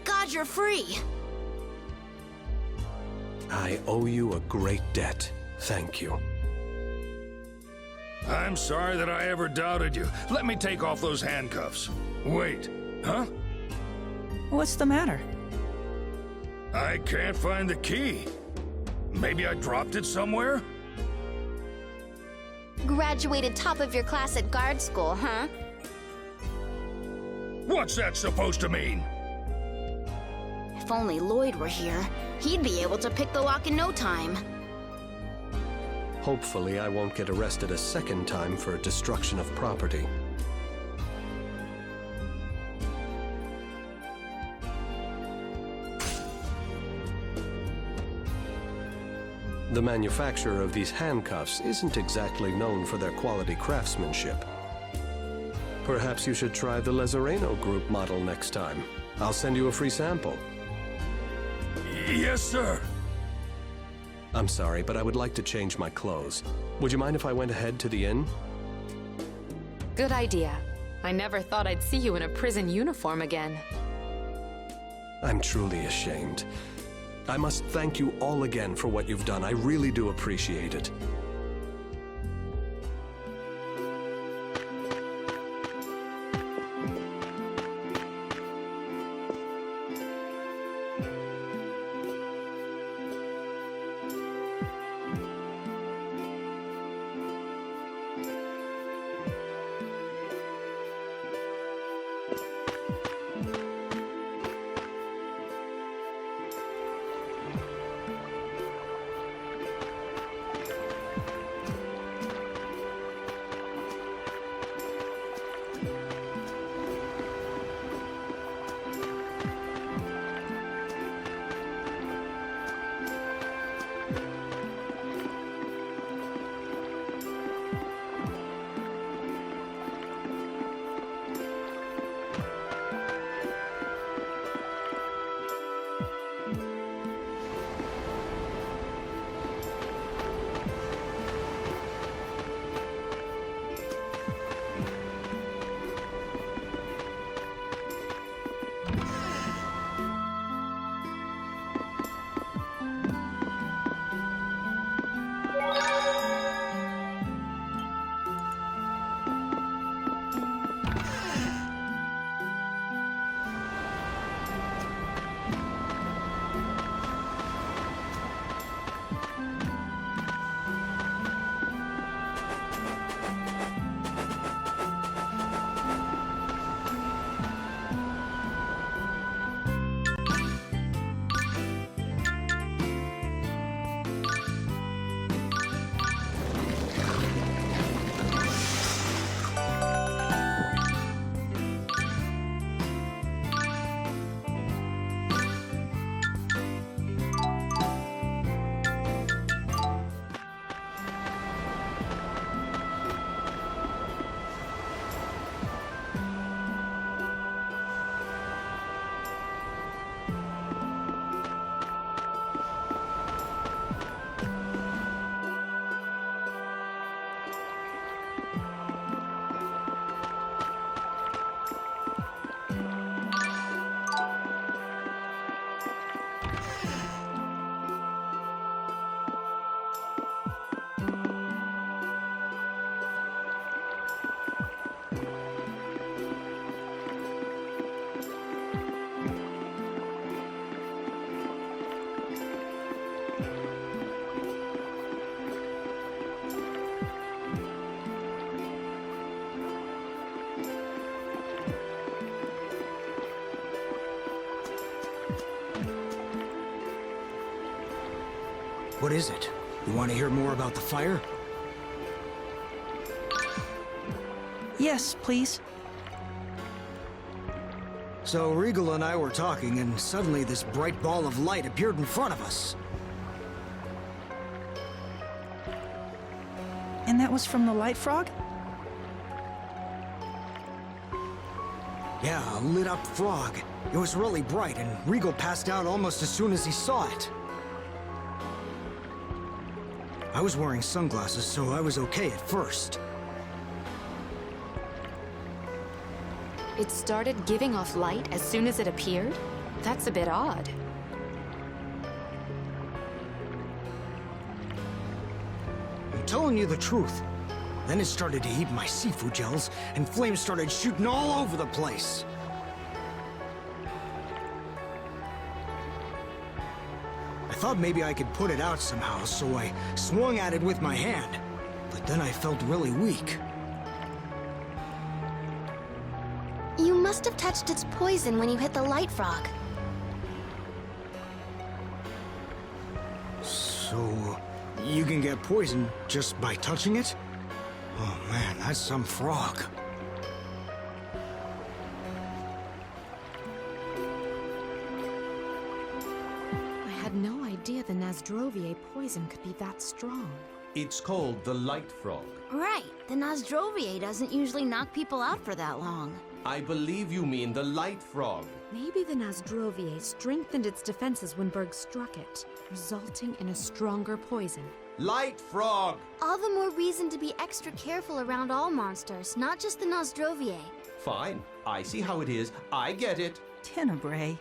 God you're free! I owe you a great debt. Thank you. I'm sorry that I ever doubted you. Let me take off those handcuffs. Wait, huh? What's the matter? I can't find the key. Maybe I dropped it somewhere? Graduated top of your class at guard school, huh? What's that supposed to mean? If only Lloyd were here, he'd be able to pick the lock in no time. Hopefully, I won't get arrested a second time for destruction of property. The manufacturer of these handcuffs isn't exactly known for their quality craftsmanship. Perhaps you should try the Lazareno Group model next time. I'll send you a free sample. Yes, sir. I'm sorry, but I would like to change my clothes. Would you mind if I went ahead to the inn? Good idea. I never thought I'd see you in a prison uniform again. I'm truly ashamed. I must thank you all again for what you've done. I really do appreciate it. What is it? You want to hear more about the fire? Yes, please. So Regal and I were talking, and suddenly this bright ball of light appeared in front of us. And that was from the light frog? Yeah, a lit-up frog. It was really bright, and Regal passed out almost as soon as he saw it. I was wearing sunglasses, so I was okay at first. It started giving off light as soon as it appeared? That's a bit odd. I'm telling you the truth. Then it started to eat my seafood gels, and flames started shooting all over the place. I thought maybe I could put it out somehow, so I swung at it with my hand. But then I felt really weak. You must have touched its poison when you hit the light frog. So, you can get poisoned just by touching it? Oh man, that's some frog. I had no idea the Nasdrovier poison could be that strong. It's called the Light Frog. Right, the Nasdrovier doesn't usually knock people out for that long. I believe you mean the Light Frog. Maybe the Nasdrovier strengthened its defenses when Berg struck it, resulting in a stronger poison. Light Frog! All the more reason to be extra careful around all monsters, not just the Nasdrovier. Fine. I see how it is. I get it. Tenebrae.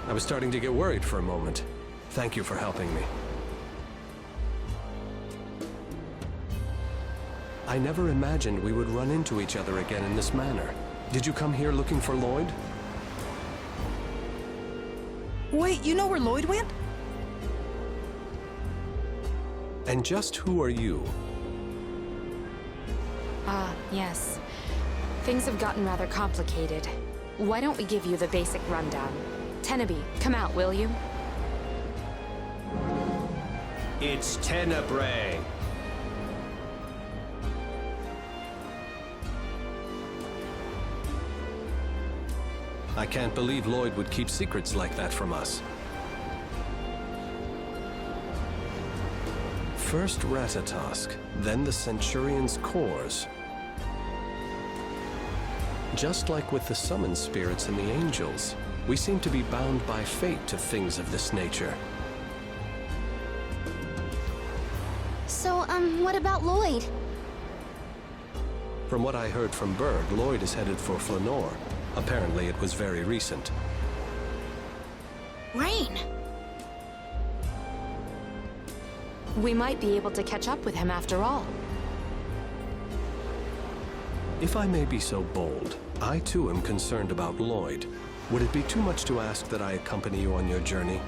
I was starting to get worried for a moment. Thank you for helping me. I never imagined we would run into each other again in this manner. Did you come here looking for Lloyd? Wait, you know where Lloyd went? And just who are you? Yes. Things have gotten rather complicated. Why don't we give you the basic rundown? Tenebrae, come out, will you? It's Tenebrae. I can't believe Lloyd would keep secrets like that from us. First Ratatosk, then the Centurion's cores. Just like with the summon spirits and the angels, we seem to be bound by fate to things of this nature. So, what about Lloyd? From what I heard from Berg, Lloyd is headed for Flanoir. Apparently it was very recent. Rain! We might be able to catch up with him after all. If I may be so bold, I too am concerned about Lloyd. Would it be too much to ask that I accompany you on your journey?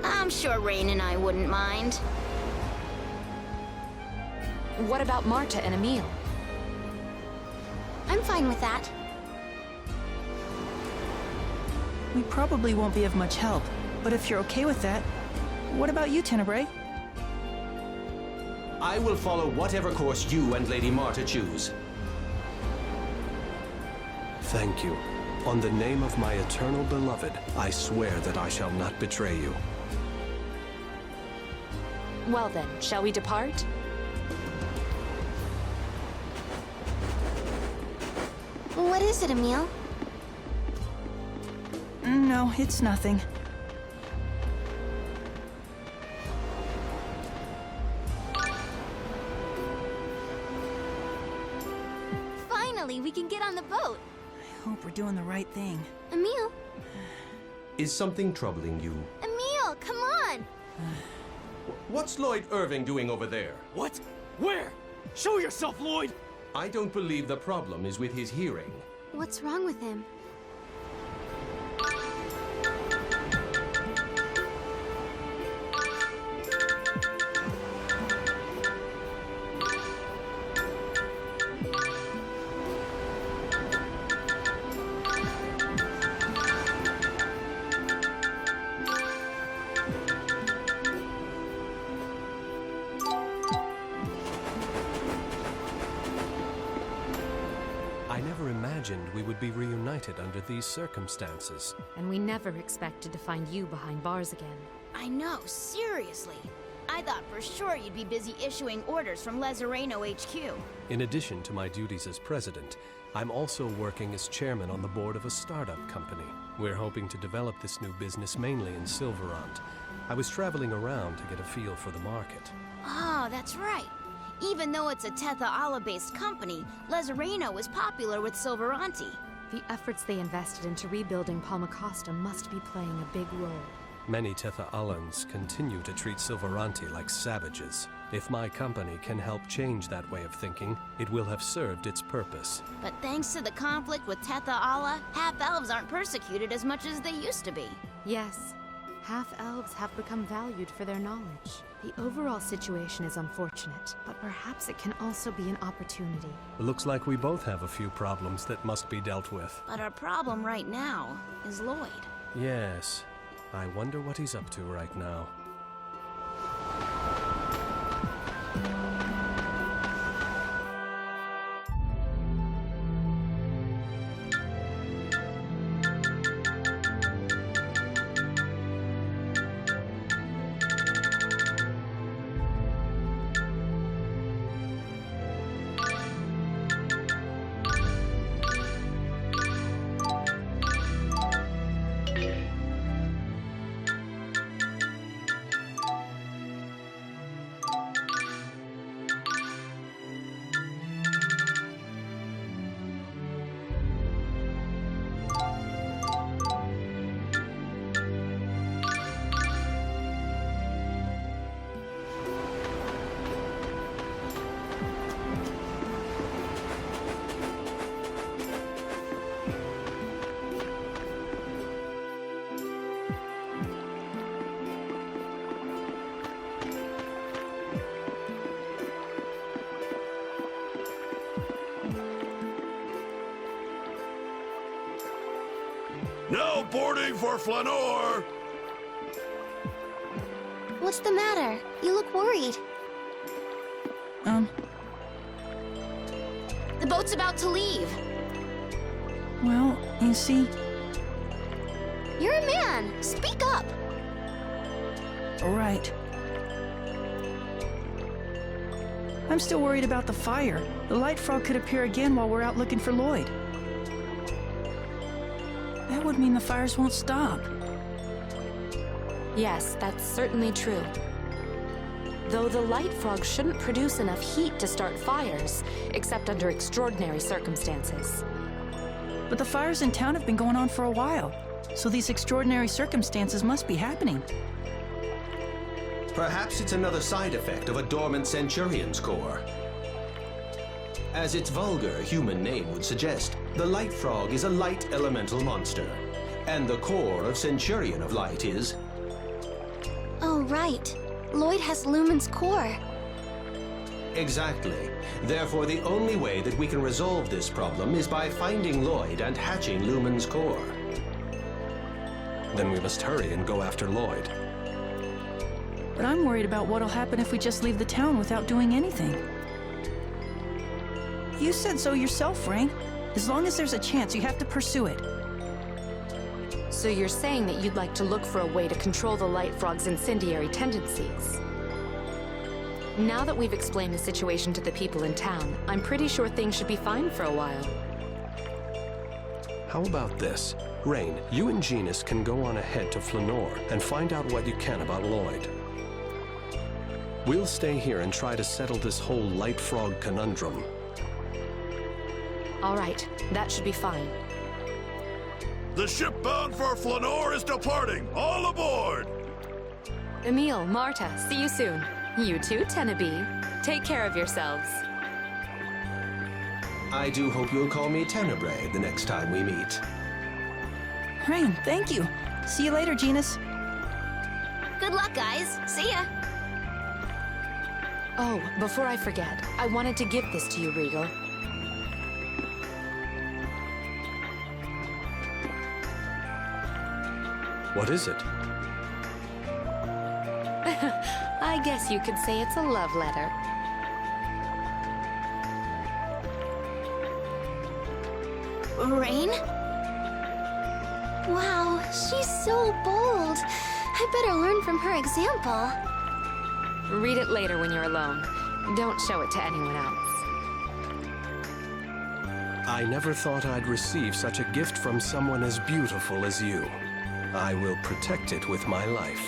I'm sure Rain and I wouldn't mind. What about Marta and Emil? I'm fine with that. We probably won't be of much help, but if you're okay with that, what about you, Tenebrae? I will follow whatever course you and Lady Marta choose. Thank you. On the name of my eternal beloved, I swear that I shall not betray you. Well then, shall we depart? What is it, Emil? No, it's nothing. Finally, we can on the boat. I hope we're doing the right thing. Emil, Is something troubling you? Emil, come on! What's Lloyd Irving doing over there? What? Where? Show yourself, Lloyd! I don't believe the problem is with his hearing. What's wrong with him? I never imagined we would be reunited under these circumstances. And we never expected to find you behind bars again. I know, seriously. I thought for sure you'd be busy issuing orders from Lazareno HQ. In addition to my duties as president, I'm also working as chairman on the board of a startup company. We're hoping to develop this new business mainly in Silverant. I was traveling around to get a feel for the market. Oh, that's right. Even though it's a Tetha Alla-based company, Lazareno is popular with Silveranti. The efforts they invested into rebuilding Palmacosta must be playing a big role. Many Tetha Allans continue to treat Silveranti like savages. If my company can help change that way of thinking, it will have served its purpose. But thanks to the conflict with Tetha Alla, half-elves aren't persecuted as much as they used to be. Yes, half-elves have become valued for their knowledge. The overall situation is unfortunate, but perhaps it can also be an opportunity. It looks like we both have a few problems that must be dealt with. But our problem right now is Lloyd. Yes. I wonder what he's up to right now. Now boarding for Flanoir! What's the matter? You look worried. The boat's about to leave. Well, you see... You're a man. Speak up. Right. I'm still worried about the fire. The light frog could appear again while we're out looking for Lloyd. That would mean the fires won't stop. Yes, that's certainly true. Though the light frog shouldn't produce enough heat to start fires, except under extraordinary circumstances. But the fires in town have been going on for a while, so these extraordinary circumstances must be happening. Perhaps it's another side effect of a dormant Centurion's core. As its vulgar human name would suggest, the light frog is a light elemental monster, and the core of Centurion of Light is... Oh, right. Lloyd has Lumen's core. Exactly. Therefore, the only way that we can resolve this problem is by finding Lloyd and hatching Lumen's core. Then we must hurry and go after Lloyd. But I'm worried about what'll happen if we just leave the town without doing anything. You said so yourself, Frank. As long as there's a chance, you have to pursue it. So you're saying that you'd like to look for a way to control the light frog's incendiary tendencies? Now that we've explained the situation to the people in town, I'm pretty sure things should be fine for a while. How about this? Rain, you and Genus can go on ahead to Flanoir and find out what you can about Lloyd. We'll stay here and try to settle this whole light frog conundrum. All right, that should be fine. The ship bound for Flanoir is departing. All aboard! Emil, Marta, see you soon. You too, Tenabe. Take care of yourselves. I do hope you'll call me Tenebrae the next time we meet. Rain, thank you. See you later, Genus. Good luck, guys. See ya. Oh, before I forget, I wanted to give this to you, Regal. What is it? I guess you could say it's a love letter. Rain? Wow, she's so bold. I better learn from her example. Read it later when you're alone. Don't show it to anyone else. I never thought I'd receive such a gift from someone as beautiful as you. I will protect it with my life.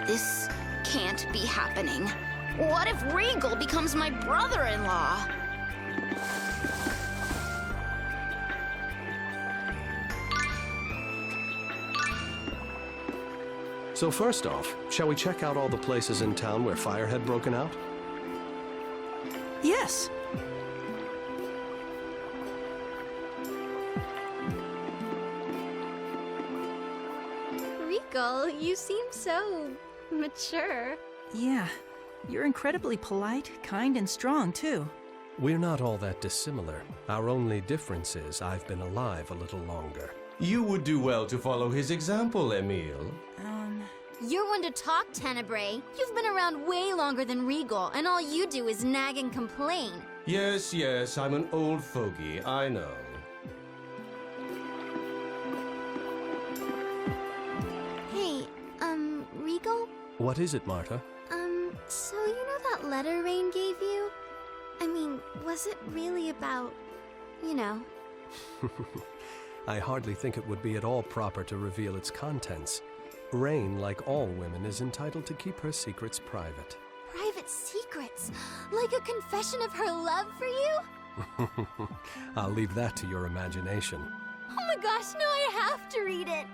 This can't be happening. What if Regal becomes my brother-in-law? So first off, shall we check out all the places in town where fire had broken out? Yes. Regal, you seem so mature. Yeah. You're incredibly polite, kind, and strong, too. We're not all that dissimilar. Our only difference is I've been alive a little longer. You would do well to follow his example, Emil. You're one to talk, Tenebrae. You've been around way longer than Regal, and all you do is nag and complain. Yes, yes, I'm an old fogey, I know. Hey, Regal? What is it, Marta? So you know that letter Rain gave you? I mean, was it really about, you know? I hardly think it would be at all proper to reveal its contents. Rain, like all women, is entitled to keep her secrets private. Private secrets? Like a confession of her love for you? I'll leave that to your imagination. Oh my gosh, no, I have to read it!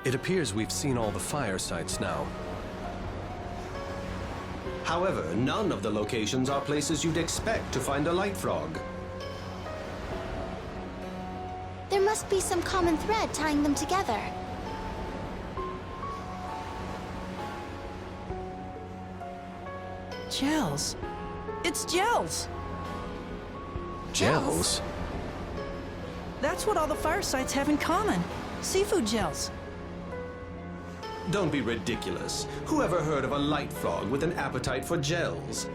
It appears we've seen all the fire sites now. However, none of the locations are places you'd expect to find a light frog. There must be some common thread tying them together. Gels. It's gels! Gels? That's what all the fire sites have in common. Seafood gels. Don't be ridiculous. Who ever heard of a light frog with an appetite for gels?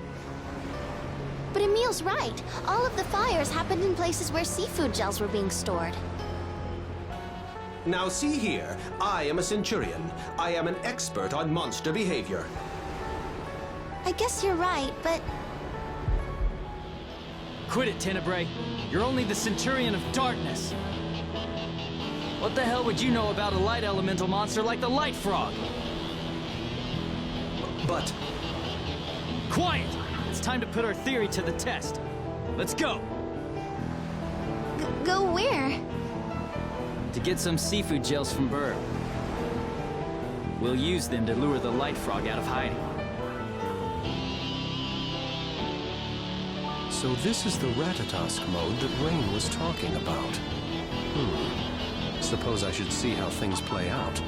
But Emil's right. All of the fires happened in places where seafood gels were being stored. Now see here, I am a Centurion. I am an expert on monster behavior. I guess you're right, but Quit it, Tenebrae. You're only the Centurion of Darkness. What the hell would you know about a light elemental monster like the Light Frog? But Quiet! It's time to put our theory to the test. Let's go! go where? To get some seafood gels from Burr. We'll use them to lure the Light Frog out of hiding. So this is the Ratatosk mode that Rain was talking about. Suppose I should see how things play out.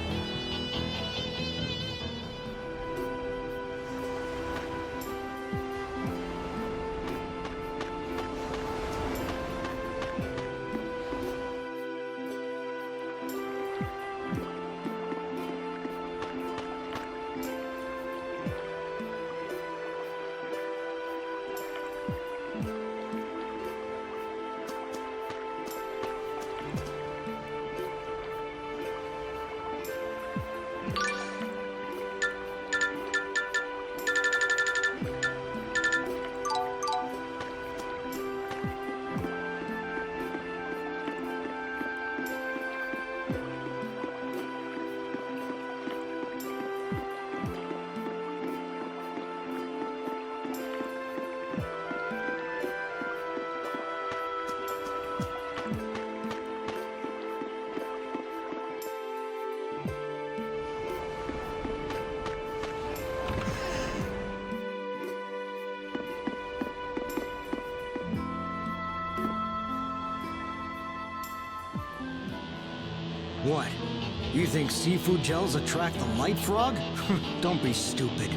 What? You think seafood gels attract the light frog? Don't be stupid.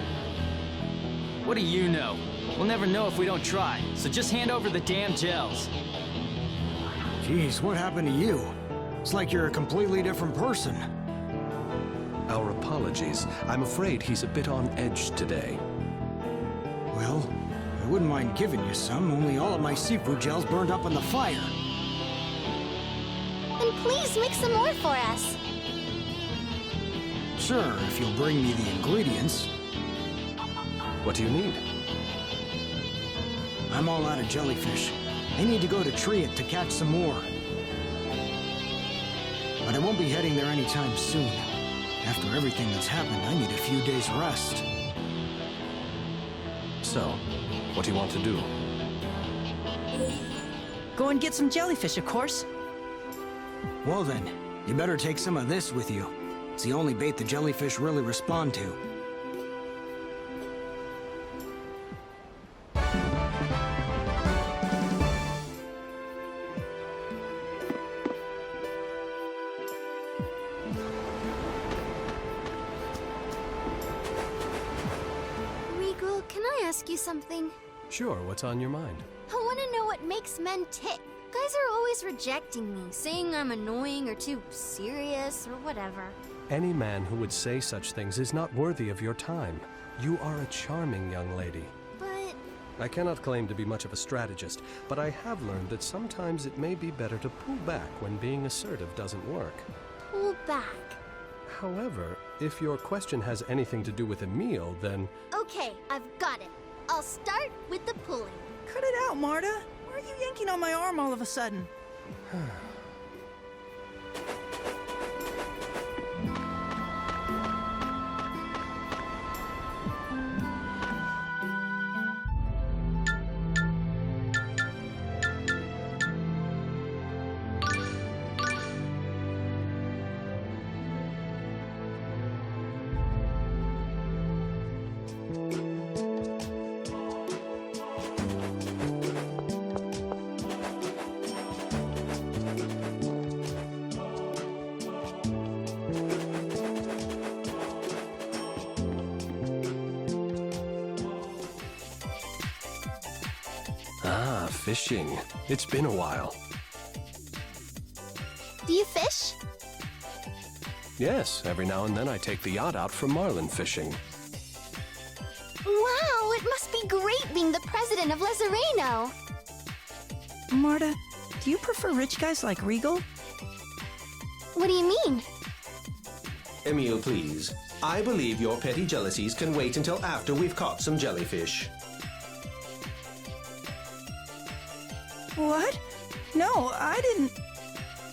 What do you know? We'll never know if we don't try, so just hand over the damn gels. Jeez, what happened to you? It's like you're a completely different person. Our apologies. I'm afraid he's a bit on edge today. Well, I wouldn't mind giving you some, only all of my seafood gels burned up in the fire. Then please make some more for us. Sure, if you'll bring me the ingredients. What do you need? I'm all out of jellyfish. I need to go to Triet to catch some more. But I won't be heading there anytime soon. After everything that's happened, I need a few days rest. So, what do you want to do? Go and get some jellyfish, of course. Well then, you better take some of this with you. It's the only bait the jellyfish really respond to. you something? Sure, what's on your mind? I want to know what makes men tick. Guys are always rejecting me, saying I'm annoying or too serious or whatever. Any man who would say such things is not worthy of your time. You are a charming young lady. But I cannot claim to be much of a strategist, but I have learned that sometimes it may be better to pull back when being assertive doesn't work. pull back. However, if your question has anything to do with Emil, then... Okay, I've got it. I'll start with the pulling. Cut it out, Marta. Why are you yanking on my arm all of a sudden? Ah, fishing. It's been a while. Do you fish? Yes, every now and then I take the yacht out for marlin fishing. Wow, it must be great being the president of Lazareno. Marta, do you prefer rich guys like Regal? What do you mean? Emil, please. I believe your petty jealousies can wait until after we've caught some jellyfish. What? No, I didn't.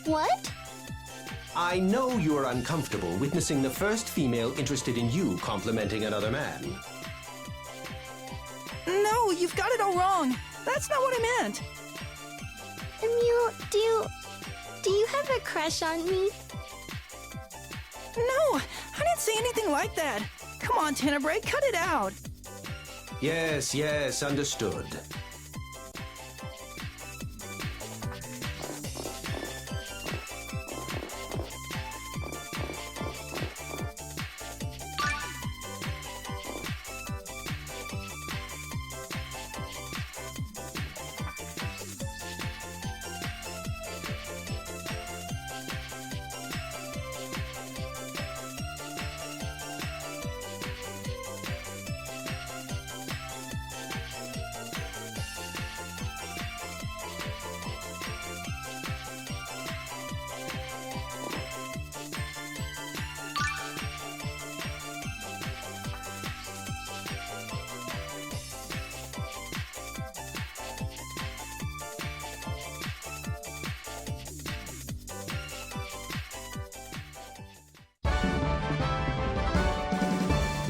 What? I know you're uncomfortable witnessing the first female interested in you complimenting another man. No, you've got it all wrong. That's not what I meant. Emil, do you have a crush on me? No, I didn't say anything like that. Come on, Tenebrae, cut it out. Yes, yes, understood.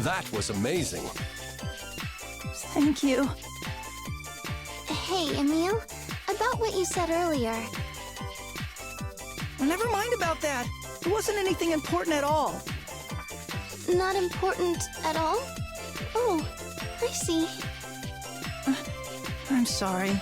That was amazing. Thank you. Hey, Emil, about what you said earlier. Never mind about that. It wasn't anything important at all. Not important at all? Oh, I see. I'm sorry.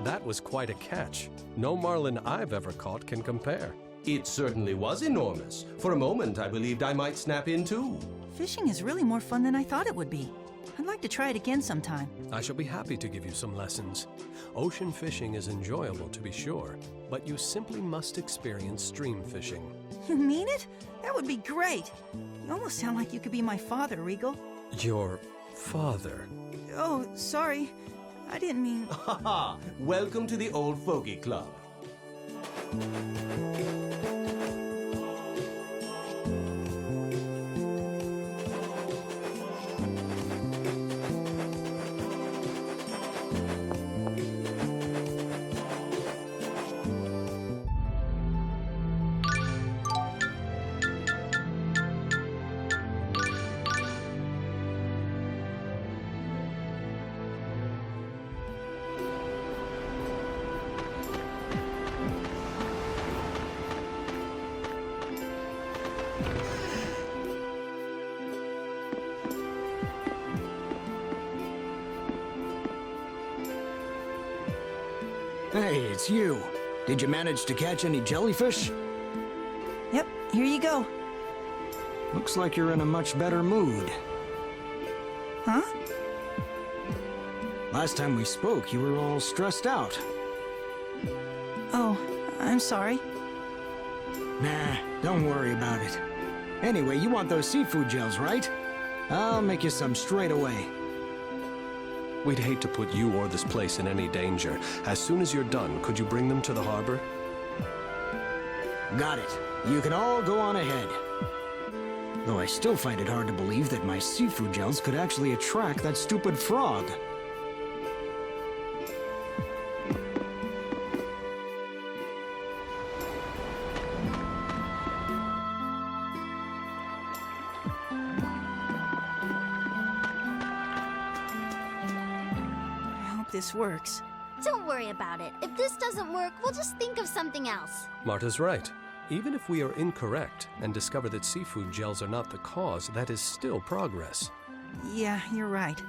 That was quite a catch. No marlin I've ever caught can compare. It certainly was enormous. For a moment, I believed I might snap in too. Fishing is really more fun than I thought it would be. I'd like to try it again sometime. I shall be happy to give you some lessons. Ocean fishing is enjoyable, to be sure, but you simply must experience stream fishing. You mean it? That would be great. You almost sound like you could be my father, Regal. Your father? Oh, sorry. I didn't mean... Haha! Welcome to the Old Fogey Club. Hey, it's you. Did you manage to catch any jellyfish? Here you go. Looks like you're in a much better mood. Huh? Last time we spoke, you were all stressed out. Oh, I'm sorry. Nah, don't worry about it. Anyway, you want those seafood gels, right? I'll make you some straight away. We'd hate to put you or this place in any danger. As soon as you're done, could you bring them to the harbor? Got it. You can all go on ahead. Though I still find it hard to believe that my seafood gels could actually attract that stupid frog. I hope this works. Don't worry about it. If this doesn't work, we'll just think of something else. Marta's right. Even if we are incorrect and discover that seafood gels are not the cause, that is still progress. Yeah, you're right.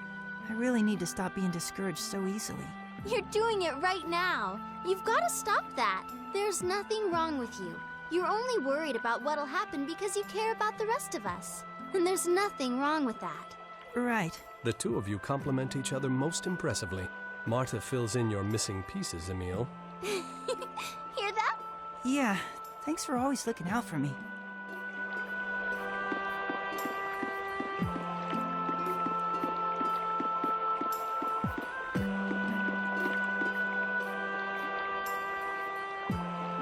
I really need to stop being discouraged so easily. You're doing it right now. You've got to stop that. There's nothing wrong with you. You're only worried about what'll happen because you care about the rest of us. And there's nothing wrong with that. Right. The two of you complement each other most impressively. Marta fills in your missing pieces, Emil. Hear that? Yeah, thanks for always looking out for me.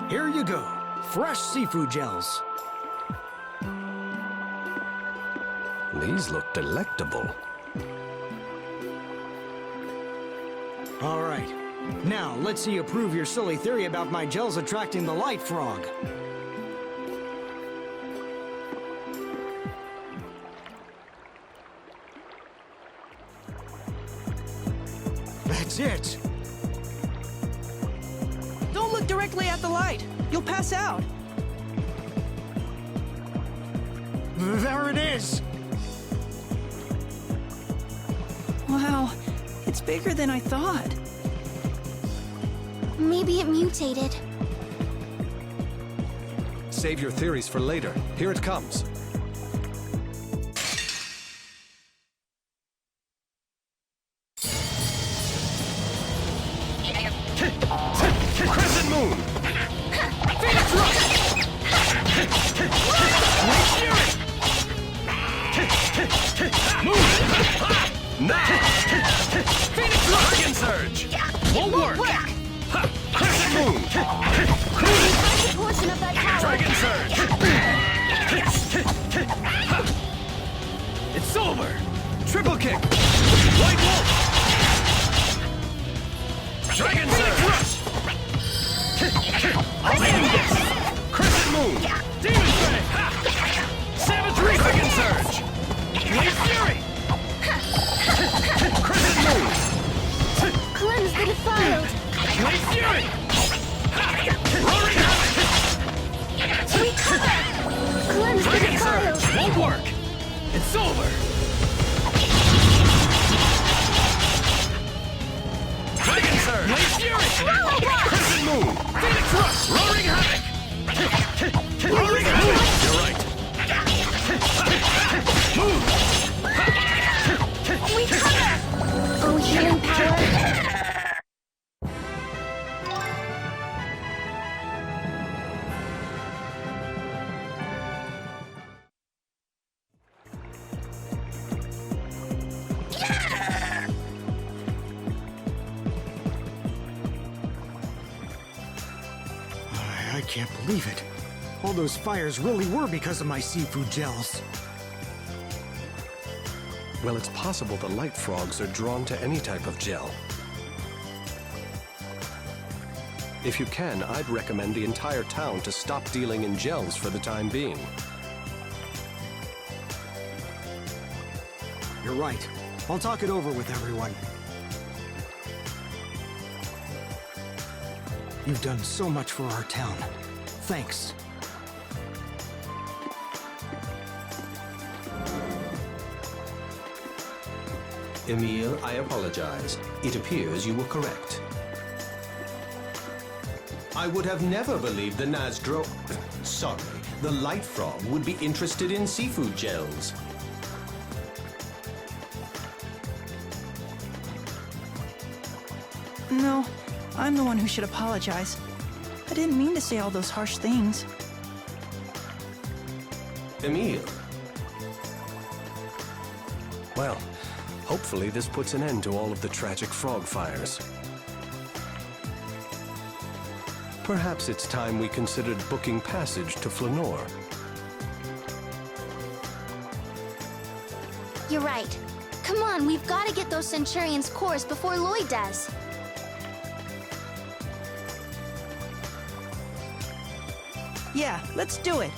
Here you go. Fresh seafood gels. These look delectable. All right. Now, let's see you prove your silly theory about my gels attracting the light frog. That's it. Don't look directly at the light. You'll pass out. There it is. Wow, it's bigger than I thought. Maybe it mutated. Save your theories for later. Here it comes. Crescent Moon! Phoenix Rush! Move! Now! Phoenix Rush! Dragon Surge! Won't work! Crescent Moon! Find a portion of that tower. Dragon Surge! It's over! Triple kick! White Wolf! Dragon Surge! I'll end this! Crescent Moon! Demon Fang! Savage Reef! Dragon Surge! Wave Fury! Crescent Moon! Cleanse the defiled. Wave Fury! Roaring Havoc! Recover! Cleanse the Dragon defiled. Surge! Won't work! It's over! Dragon Surge! Wave Fury! Crescent Moon! Phoenix Rush! Roaring Havoc! Roaring Havoc! You're right. Move! Recover! Oh, healing power. I can't believe it. All those fires really were because of my seafood gels. Well, it's possible the light frogs are drawn to any type of gel. If you can, I'd recommend the entire town to stop dealing in gels for the time being. You're right. I'll talk it over with everyone. You've done so much for our town. Thanks. Emil, I apologize. It appears you were correct. I would have never believed the Sorry, the light frog would be interested in seafood gels. No, I'm the one who should apologize. I didn't mean to say all those harsh things. Emile. Well, hopefully this puts an end to all of the tragic frog fires. Perhaps it's time we considered booking passage to Flanoir. You're right. Come on, we've got to get those Centurions' cores before Lloyd does. Yeah, let's do it.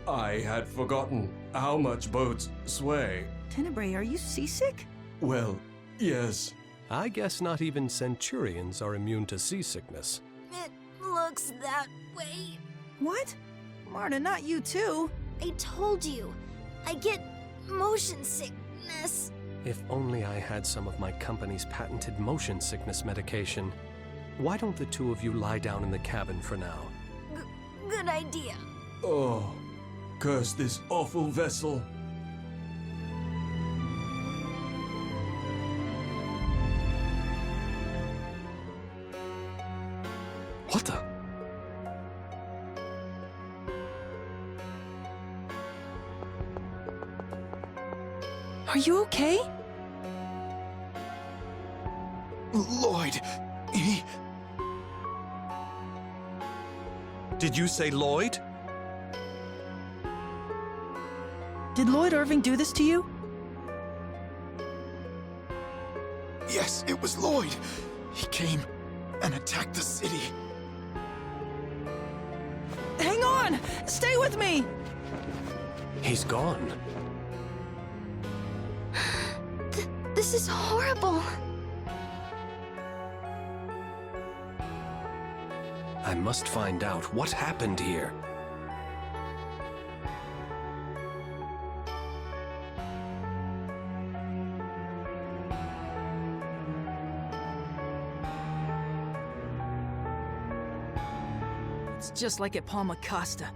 I had forgotten how much boats sway. Tenebrae, are you seasick? Well, yes. I guess not even Centurions are immune to seasickness. It looks that way. What? Marta, not you too. I told you. I get motion sickness. If only I had some of my company's patented motion sickness medication. Why don't the two of you lie down in the cabin for now? Good idea. Oh, curse this awful vessel. What the? Are you okay? Lloyd, he... Did you say Lloyd? Did Lloyd Irving do this to you? Yes, it was Lloyd. He came and attacked the city. Hang on! Stay with me! He's gone. This is horrible. I must find out what happened here. It's just like at Palma Costa.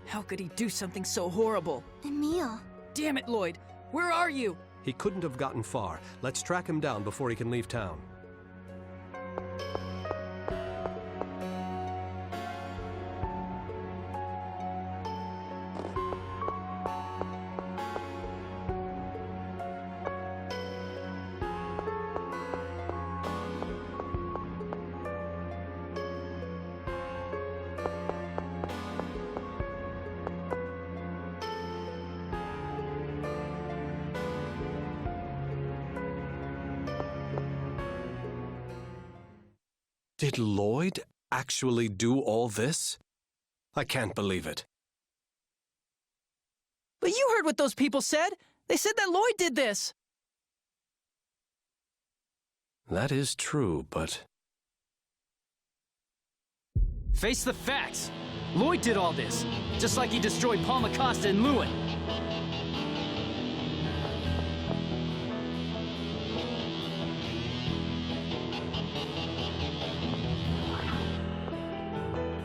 How could he do something so horrible? Emile. Damn it, Lloyd! Where are you? He couldn't have gotten far. Let's track him down before he can leave town. Did Lloyd actually do all this? I can't believe it. But you heard what those people said. They said that Lloyd did this. That is true, but... Face the facts. Lloyd did all this, just like he destroyed Paul Acosta and Lewin.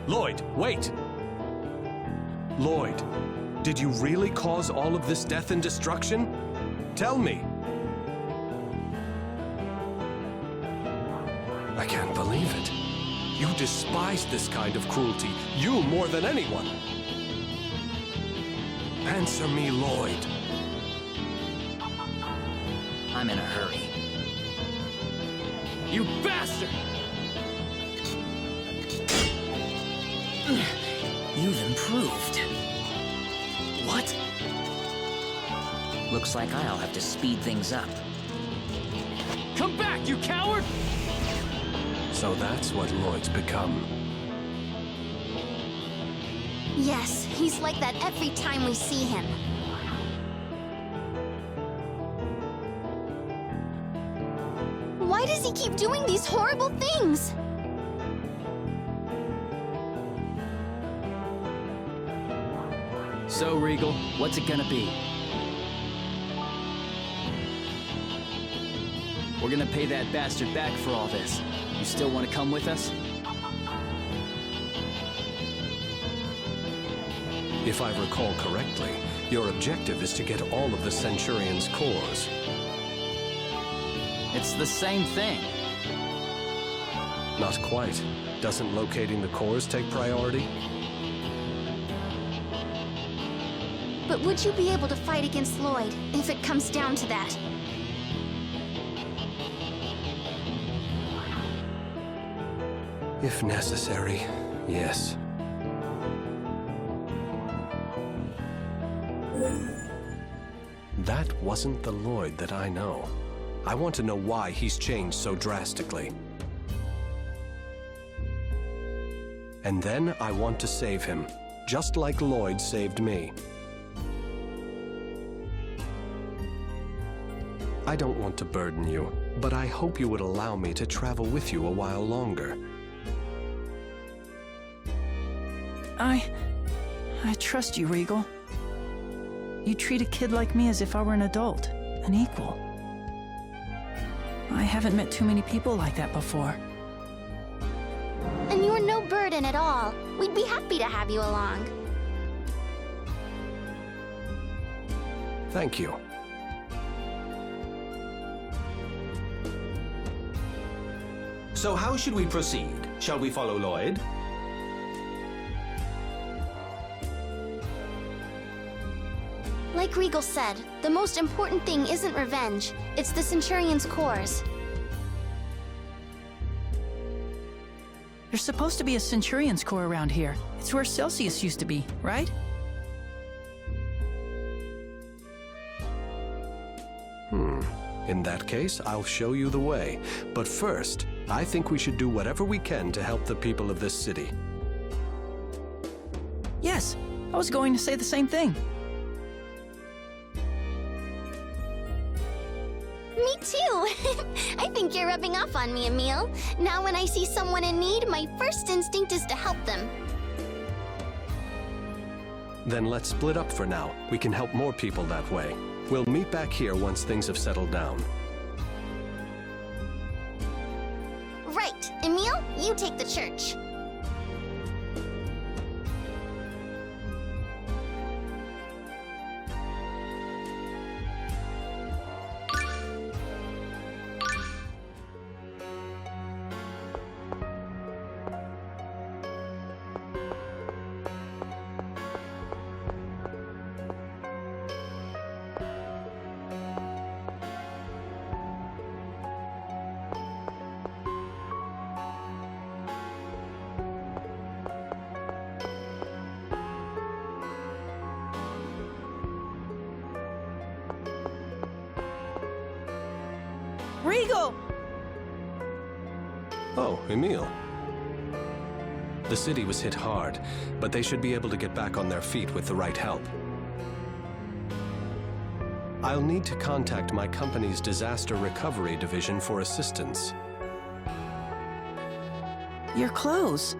Lloyd, wait! Lloyd, did you really cause all of this death and destruction? Tell me! I can't believe it. You despise this kind of cruelty, you more than anyone. Answer me, Lloyd. I'm in a hurry. You bastard! You've improved. What? Looks like I'll have to speed things up. Come back, you coward! So that's what Lloyd's become. Yes, he's like that every time we see him. Why does he keep doing these horrible things? So, Regal, what's it gonna be? We're gonna pay that bastard back for all this. You still want to come with us? If I recall correctly, your objective is to get all of the Centurion's cores. It's the same thing. Not quite. Doesn't locating the cores take priority? But would you be able to fight against Lloyd if it comes down to that? If necessary, yes. That wasn't the Lloyd that I know. I want to know why he's changed so drastically. And then I want to save him, just like Lloyd saved me. I don't want to burden you, but I hope you would allow me to travel with you a while longer. I trust you, Regal. You treat a kid like me as if I were an adult, an equal. I haven't met too many people like that before. And you're no burden at all. We'd be happy to have you along. Thank you. So how should we proceed? Shall we follow Lloyd? Like Regal said, the most important thing isn't revenge, it's the Centurion's cores. There's supposed to be a Centurion's core around here. It's where Celsius used to be, right? In that case, I'll show you the way. But first, I think we should do whatever we can to help the people of this city. Yes, I was going to say the same thing. Me too! I think you're rubbing off on me, Emil. Now when I see someone in need, my first instinct is to help them. Then let's split up for now. We can help more people that way. We'll meet back here once things have settled down. Right. Emil, you take the church. Regal! Oh, Oh, Emile. The city was hit hard, but they should be able to get back on their feet with the right help. I'll need to contact my company's disaster recovery division for assistance. Your clothes.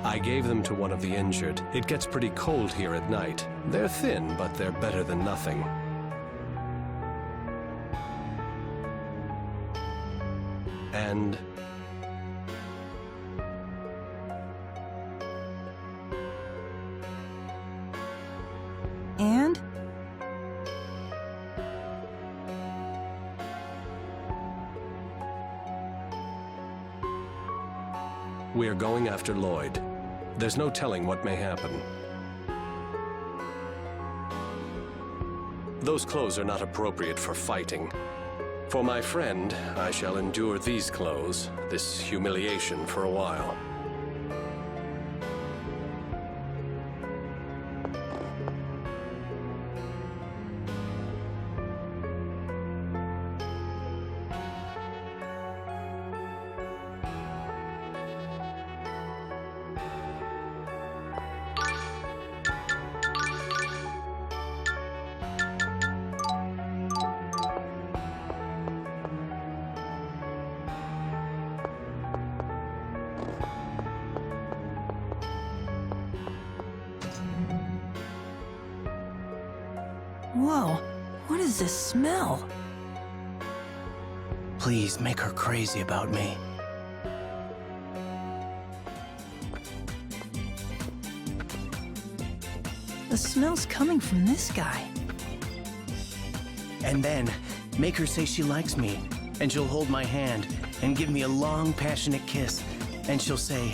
I gave them to one of the injured. It gets pretty cold here at night. They're thin, but they're better than nothing. And... And? we're going after Lloyd. There's no telling what may happen. Those clothes are not appropriate for fighting. For my friend, I shall endure these clothes, this humiliation for a while. Whoa, what is this smell? Please make her crazy about me. The smell's coming from this guy. And then, make her say she likes me, and she'll hold my hand and give me a long, passionate kiss, and she'll say,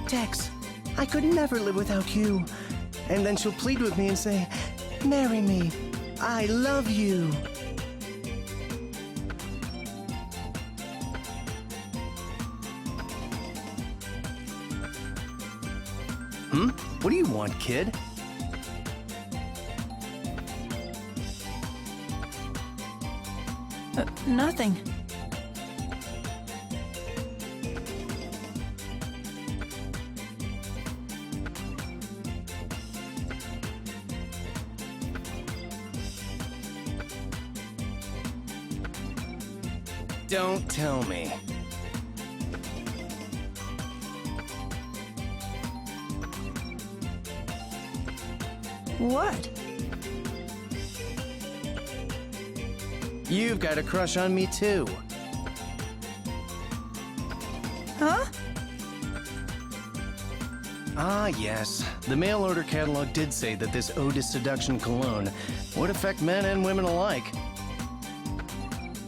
"Tex, I could never live without you." And then she'll plead with me and say, "Marry me. I love you." What do you want, kid? Nothing. Don't tell me. What? You've got a crush on me too. Huh? Ah, yes. The mail order catalog did say that this Ode to Seduction cologne would affect men and women alike.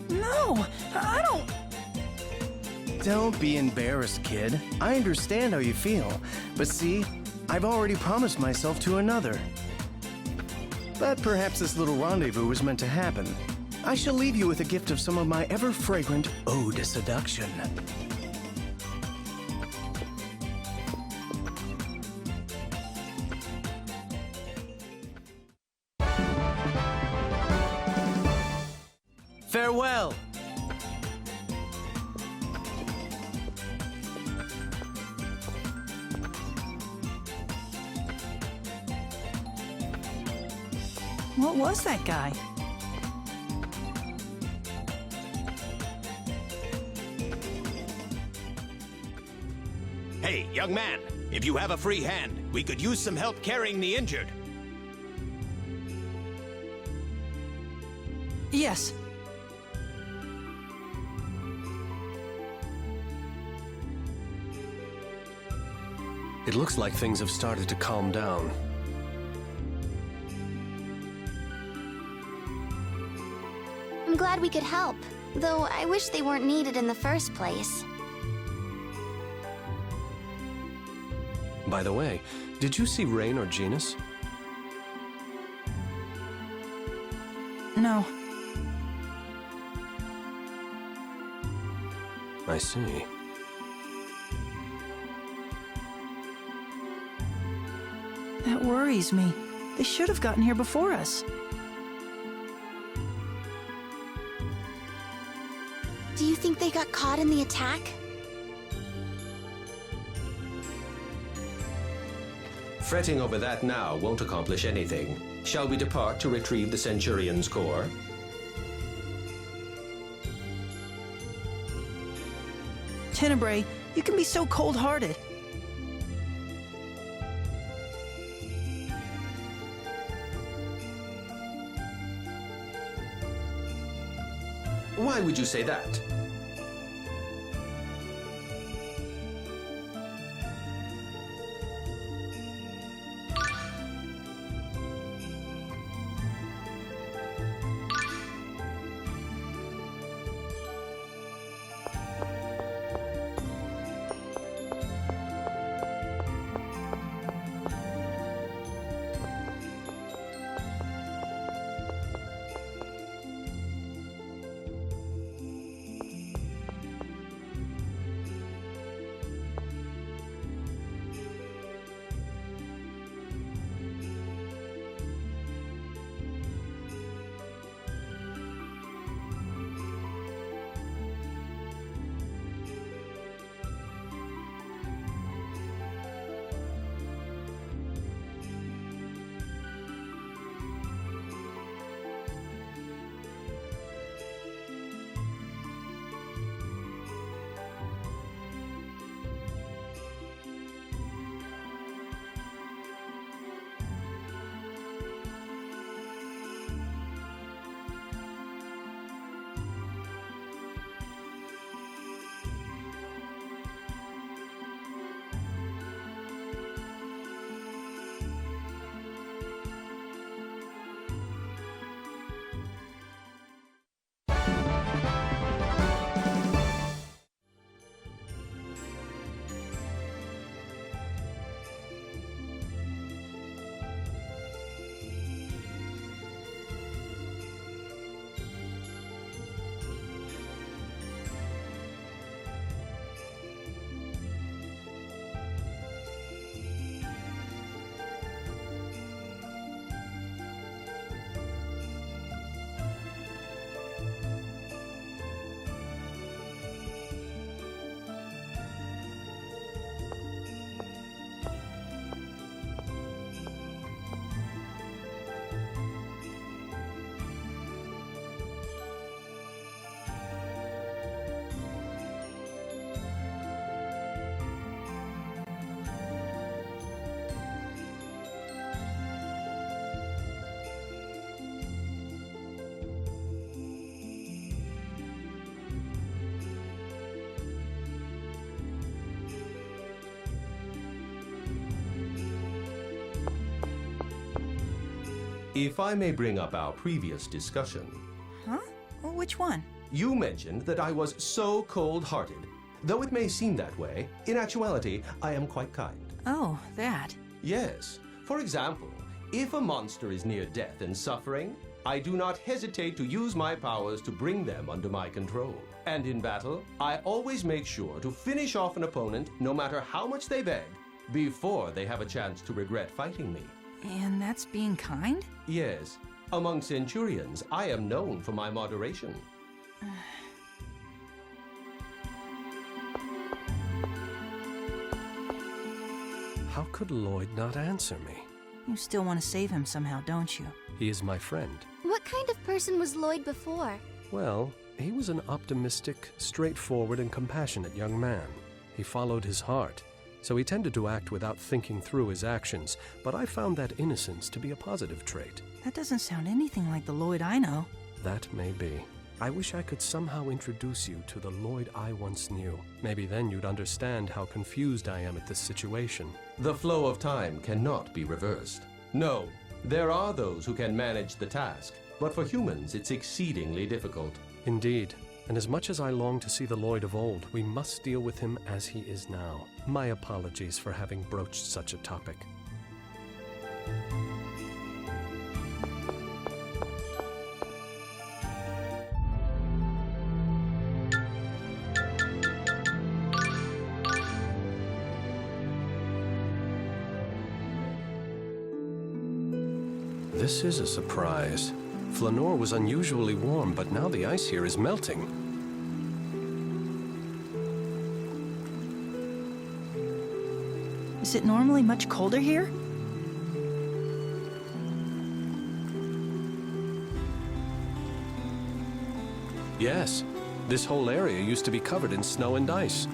No, I don't... Don't be embarrassed, kid. I understand how you feel. But see, I've already promised myself to another. But perhaps this little rendezvous was meant to happen. I shall leave you with a gift of some of my ever-fragrant Ode to Seduction. Farewell! What was that guy? Hey, young man, if you have a free hand, we could use some help carrying the injured. Yes. It looks like things have started to calm down. I'm glad we could help, though I wish they weren't needed in the first place. By the way, did you see Rain or Genus? No. I see. That worries me. They should have gotten here before us. Do you think they got caught in the attack? Fretting over that now won't accomplish anything. Shall we depart to retrieve the Centurion's core? Tenebrae, you can be so cold-hearted. Why would you say that? If I may bring up our previous discussion. Huh? Well, which one? You mentioned that I was so cold-hearted. Though it may seem that way, in actuality, I am quite kind. Oh, that. Yes. For example, if a monster is near death and suffering, I do not hesitate to use my powers to bring them under my control. And in battle, I always make sure to finish off an opponent, no matter how much they beg, before they have a chance to regret fighting me. And that's being kind? Yes. Among Centurions, I am known for my moderation. How could Lloyd not answer me? You still want to save him somehow, don't you? He is my friend. What kind of person was Lloyd before? Well, he was an optimistic, straightforward, and compassionate young man. He followed his heart, so he tended to act without thinking through his actions, but I found that innocence to be a positive trait. That doesn't sound anything like the Lloyd I know. That may be. I wish I could somehow introduce you to the Lloyd I once knew. Maybe then you'd understand how confused I am at this situation. The flow of time cannot be reversed. No, there are those who can manage the task, but for humans it's exceedingly difficult. Indeed. And as much as I long to see the Lloyd of old, we must deal with him as he is now. My apologies for having broached such a topic. This is a surprise. Flanoir was unusually warm, but now the ice here is melting. Is it normally much colder here? Yes, this whole area used to be covered in snow and ice.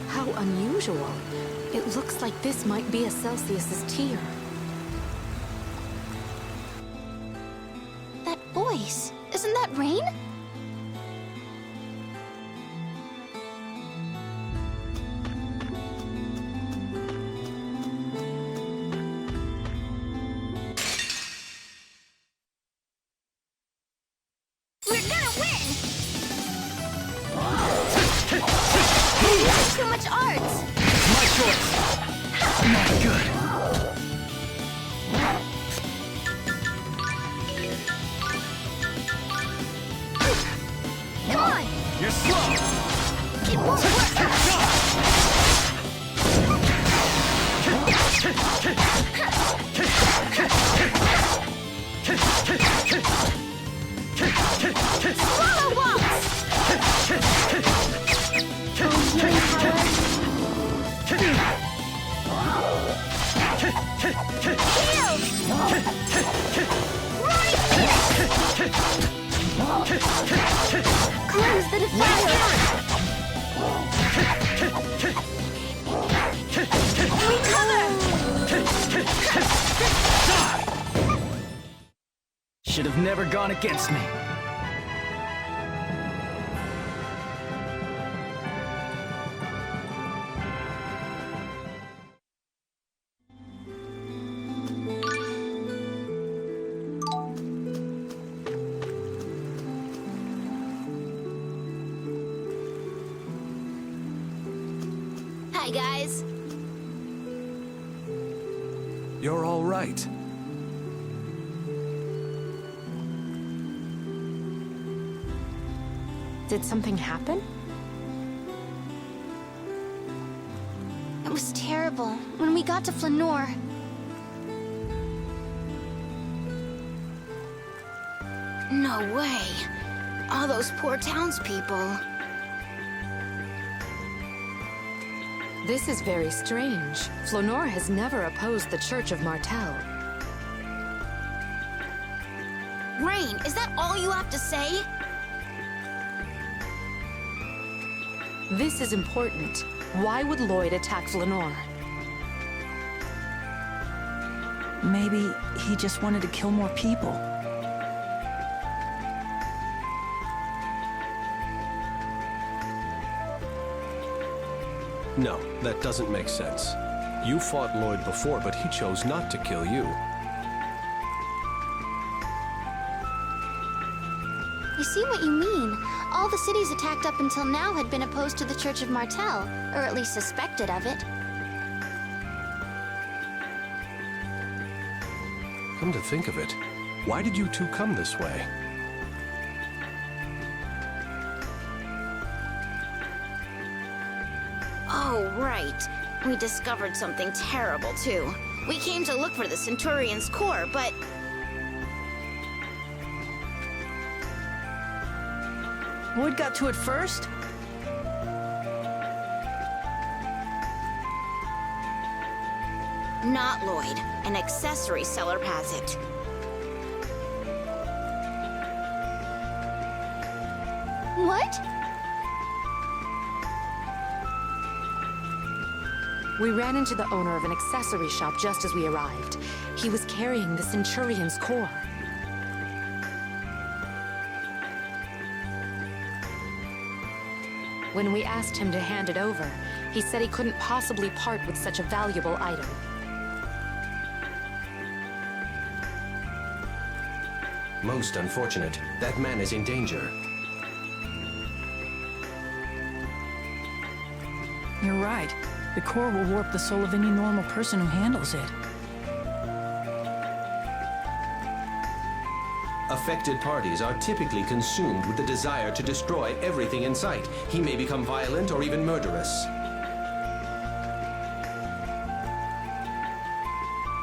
How unusual. It looks like this might be a Celsius's tier. That voice, isn't that Rain? We're gonna win! Too much art! My choice! Not good. Come on! You're slow! It won't Swallow walks! Cleanse the defiler! Should have never gone against me. Hi, guys. You're all right. Did something happen? It was terrible when we got to Flanoir. No way. All those poor townspeople. This is very strange. Flanoir has never opposed the Church of Martel. Rain, is that all you have to say? This is important. Why would Lloyd attack Flanoir? Maybe he just wanted to kill more people. No, that doesn't make sense. You fought Lloyd before, but he chose not to kill you. I see what you mean. All the cities attacked up until now had been opposed to the Church of Martel, or at least suspected of it. Come to think of it, why did you two come this way? Oh, right. We discovered something terrible, too. We came to look for the Centurion's core, but... Lloyd got to it first? Not Lloyd. An accessory seller has it. What? We ran into the owner of an accessory shop just as we arrived. He was carrying the Centurion's core. When we asked him to hand it over, he said he couldn't possibly part with such a valuable item. Most unfortunate. That man is in danger. You're right. The core will warp the soul of any normal person who handles it. Affected parties are typically consumed with the desire to destroy everything in sight. He may become violent or even murderous.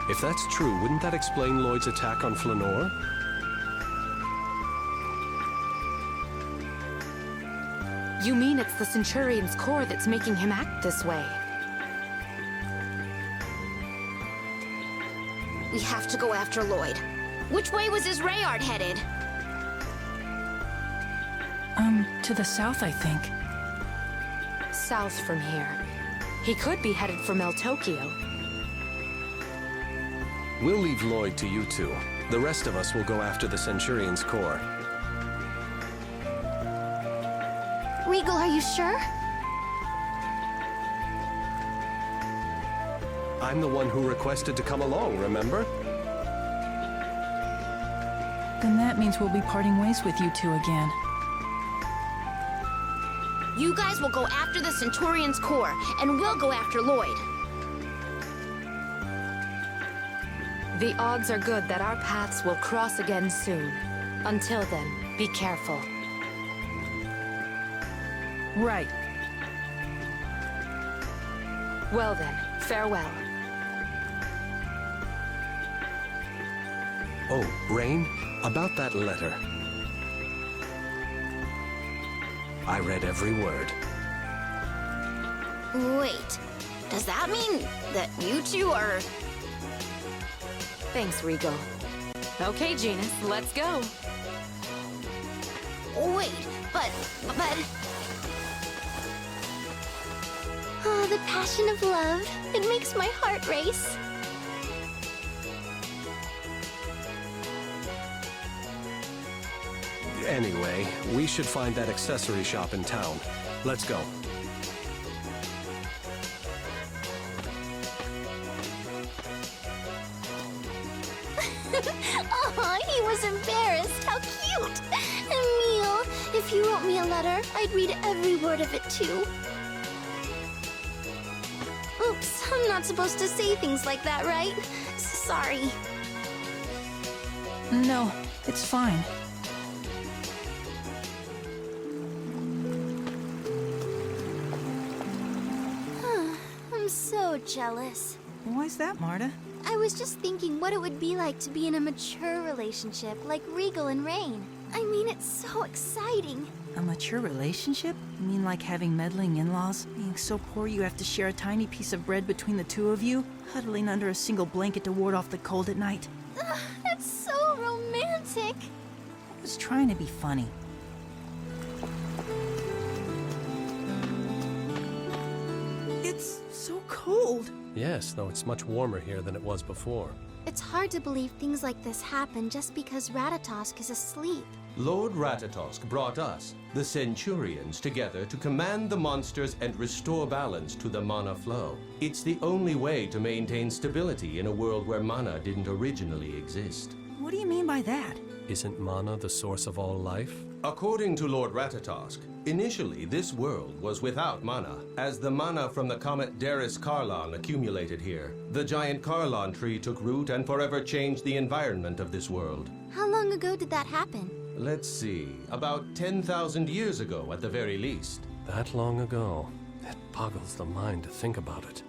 If that's true, wouldn't that explain Lloyd's attack on Flanoir? You mean it's the Centurion's core that's making him act this way? We have to go after Lloyd. Which way was his Rayard headed? To the south, I think. South from here. He could be headed for El Tokyo. We'll leave Lloyd to you two. The rest of us will go after the Centurion's core. Regal, are you sure? I'm the one who requested to come along, remember? Then that means we'll be parting ways with you two again. You guys will go after the Centurion's core, and we'll go after Lloyd. The odds are good that our paths will cross again soon. Until then, be careful. Right. Well then, farewell. Oh, Rain, about that letter. I read every word. Wait, does that mean that you two are... Thanks, Regal. Okay, Genus, let's go. Wait, but... Oh, the passion of love. It makes my heart race. Anyway, we should find that accessory shop in town. Let's go. Aw, he was embarrassed. How cute. Emile, if you wrote me a letter, I'd read every word of it too. Oops, I'm not supposed to say things like that, right? Sorry. No, it's fine. I'm so jealous. Why's that, Marta? I was just thinking what it would be like to be in a mature relationship like Regal and Rain. I mean, it's so exciting. A mature relationship? You mean like having meddling in-laws? Being so poor you have to share a tiny piece of bread between the two of you? Huddling under a single blanket to ward off the cold at night? Ugh, that's so romantic. I was trying to be funny. It's so cold. Yes, though it's much warmer here than it was before. It's hard to believe things like this happen just because Ratatosk is asleep. Lord Ratatosk brought us, the Centurions, together to command the monsters and restore balance to the mana flow. It's the only way to maintain stability in a world where mana didn't originally exist. What do you mean by that? Isn't mana the source of all life? According to Lord Ratatosk, initially this world was without mana, as the mana from the comet Darius Carlon accumulated here. The giant Carlon tree took root and forever changed the environment of this world. How long ago did that happen? Let's see, about 10,000 years ago at the very least. That long ago. It boggles the mind to think about it.